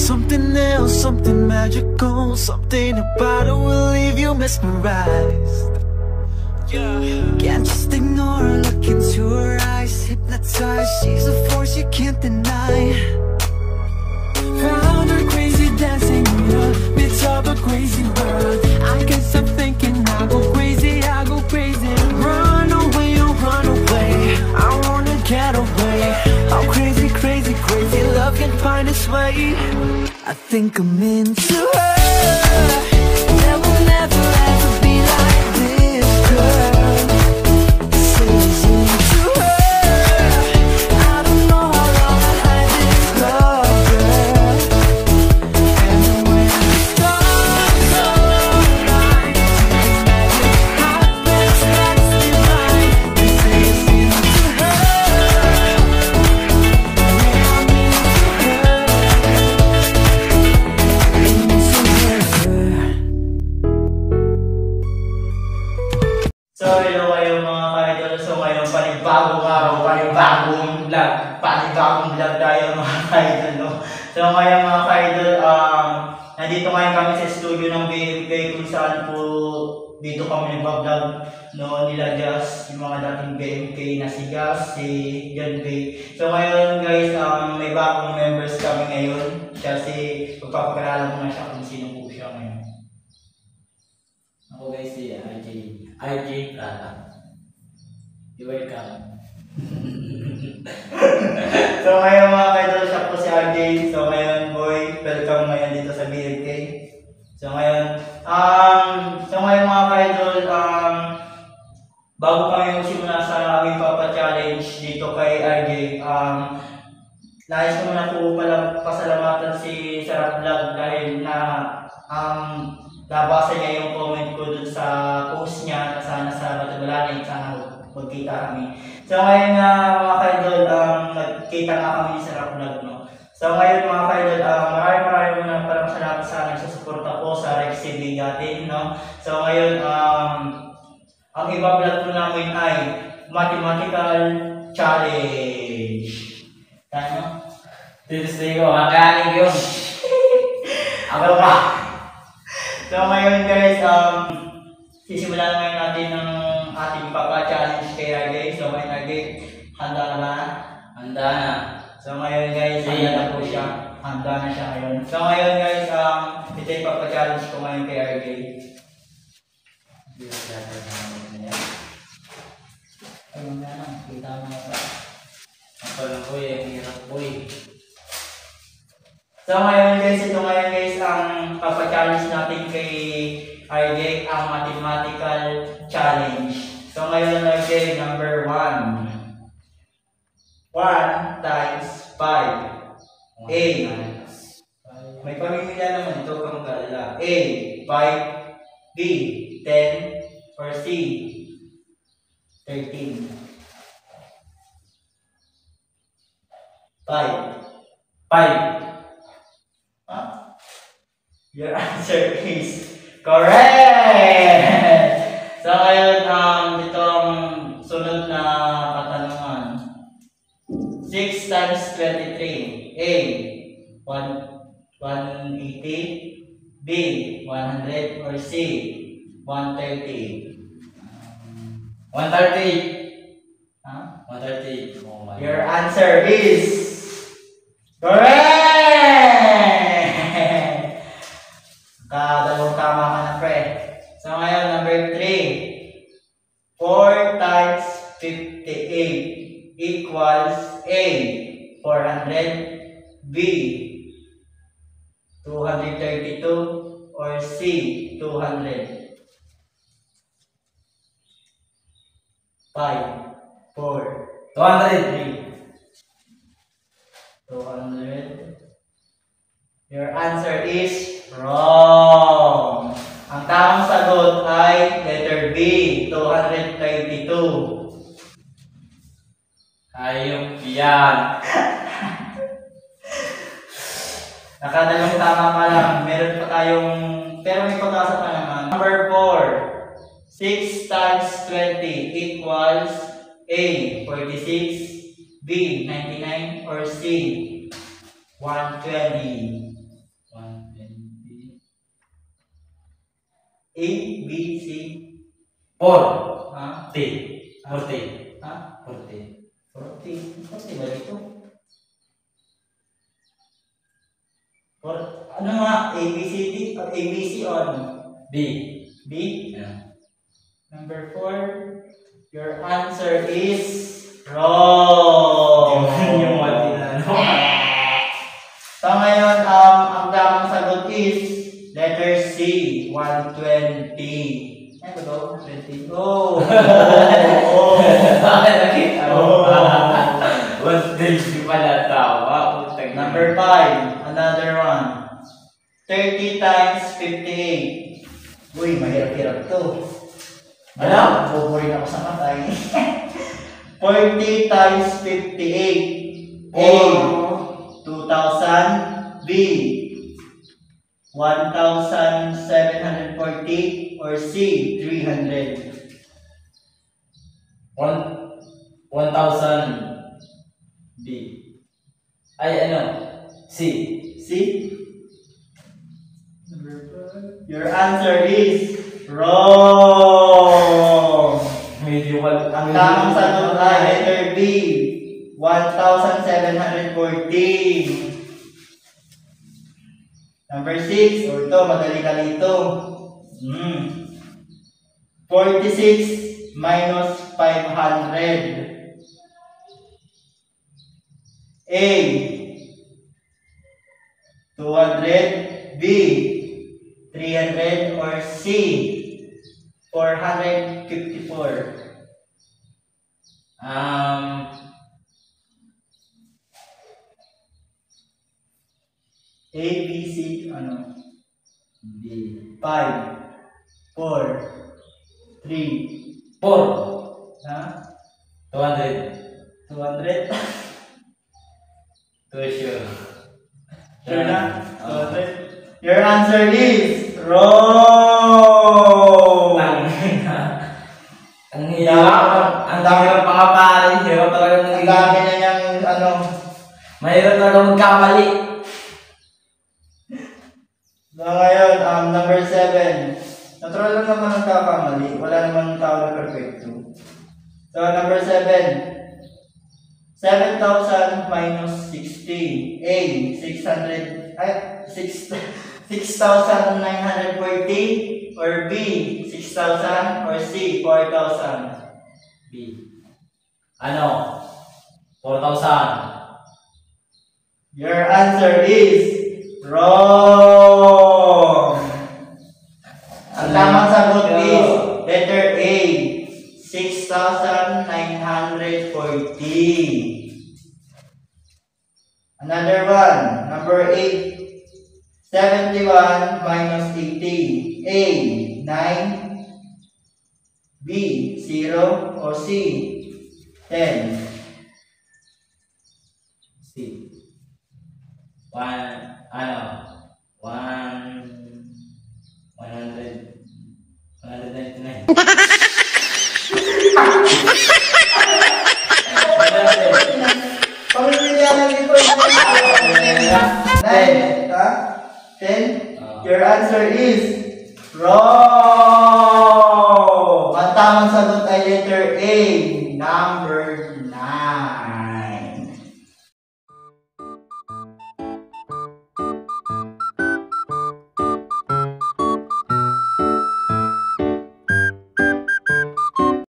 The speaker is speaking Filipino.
something else, something magical. Something about it will leave you mesmerized. Can't just ignore her, look into her eyes. Hypnotized, she's a force you can't deny. Found her crazy, dancing in the midst of a crazy world. I can't stop thinking, I go crazy, I go crazy. Run away, oh run away, I wanna get away. How crazy, crazy, crazy love can find its way. I think I'm into her. There will never ever be like this girl. Says into her. I don't know how long I had this love, girl. And when the stars align, magic happens, that's divine. They say it's into her. So hello kayo mga ka-idol. So ngayon panibagong araw, panibagong vlog tayo mga ka-idol, no? So ngayon mga ka-idol, nandito ngayon kami sa studio ng BMK kung saan po dito kami nagpa-vlog, no, nila Jazz, yung mga dating BMK na si Jazz, si John Bay. So ngayon guys, may bagong members kami ngayon. Kasi magpapakilala mo na siya kung sino po siya ngayon. Ako guys si RJ Plata. You welcome. So ngayon mga ka-idol, siya po si RJ. So ngayon boy, welcome ngayon dito sa BMK. So ngayon mga ka-idol, bago kami magsimula sa aming papa-challenge dito kay RJ, nais ko muna po pala pasalamatan si Sarap Vlog dahil na nabasa niya yung comment ko dun sa post niya na sana sa Batagalanin, sana magkita kami. So ngayon mga ka-idol, nagkita nga kami sa Sarap Vlog, no? So ngayon mga ka-idol, maraming muna parang salamat sa nagsusuporta po sa Rex TV natin, no? So ngayon, ang iba-vlog po namin ay Mathematical Challenge. Ano? Tuesday ko, kakanig yun. Ako ba? So ngayon guys, sisimulan ngayon natin ng ating papa-challenge kay RJ. So ngayon RJ, handa na ba? Handa na. So ngayon guys, handa na po siya. Handa na siya ngayon. So ngayon guys, ito yung papa-challenge ko ngayon kay RJ. Ayun na lang, kita mo na pa. Ako lang po yung hirap po eh. So ngayon guys, ito ngayon guys, ang papa-challenge natin kay RJ, ang mathematical challenge. So ngayon RJ, number 1. 1 times 5. A. May pamimila naman ito kung galala. A. 5. B. 10. Or C. 13. 5. 5. Your answer is correct! So ngayon, itong sunod na katanungan. 6 times 23. A. 180. B. 100. Or C. 130. 130. Huh? 130. Oh my Your God. answer is correct! Dalawang tama ka na, pre. So ngayon, number 3. 4 times 58 equals A. 400. B. 232. Or C. 200. 5, 4, 200. 200. Your answer is wrong. Ang tamang sagot ay letter B, 232. Ayok yan. Nakadalawang tama ka lang. Meron pa tayong, pero may pag-asa pa naman. Number 4. 6 times 20 equals A. 46. B. 99. Or C. 120. 120. A, B, C. 4. Ha? 40. 40. Ha? 40. 40. 40 ba dito? Ano nga? A, B, C, D? A, B, C on? B. B? Yeah. Number 4. Your answer is wrong. Yung mati na ano. So ngayon, ang tamang sagot is letter C, 120. Ano ba ito? 120. Oh! Oh! Nakita mo ba? Oh! 120 pala tawa. Number 5, another one. 30 times 58. Uy, mahirap-hirap to. Ano? Buburin ako sa matay. 40 times 58. A, 2,000. B, 1,740. Or C, 300. 1,000. B. Ay, ano? C. C? Your answer is wrong. Medyo wal. Ang tamang sagot ay letter B, 1,740. Number 6, or ito, madali ka dito. 46 minus 500. A, 200. B, 300. Or C, 454. A, B, C, ano? B. 5, 4, 3. 4. Ha? 200. 200? To sure. Sure na? 200? Your answer is wrong! Ang hirap. Ang hirap mga pare. Hirap talaga Ang ng dami na niyang ano. mahirap talaga magkamali. So ngayon, number 7. Natural lang naman ang kakamali. Wala naman tao na perfecto. So number 7. 7,000 minus 60. A, 600. Ay, 6,940. Or B, 6,000. Or C, 4,000. B. Ano? 4,000. Your answer is wrong. Ang tamang sagot is letter A, 6,940. Another one, number 8. 71 minus 80. A, 9. B, 0. Or C, 10. C. 199. Pamilya lang dito. 9. Ha? 10? Your answer is wrong. Ang tamang sagot ay letter A, number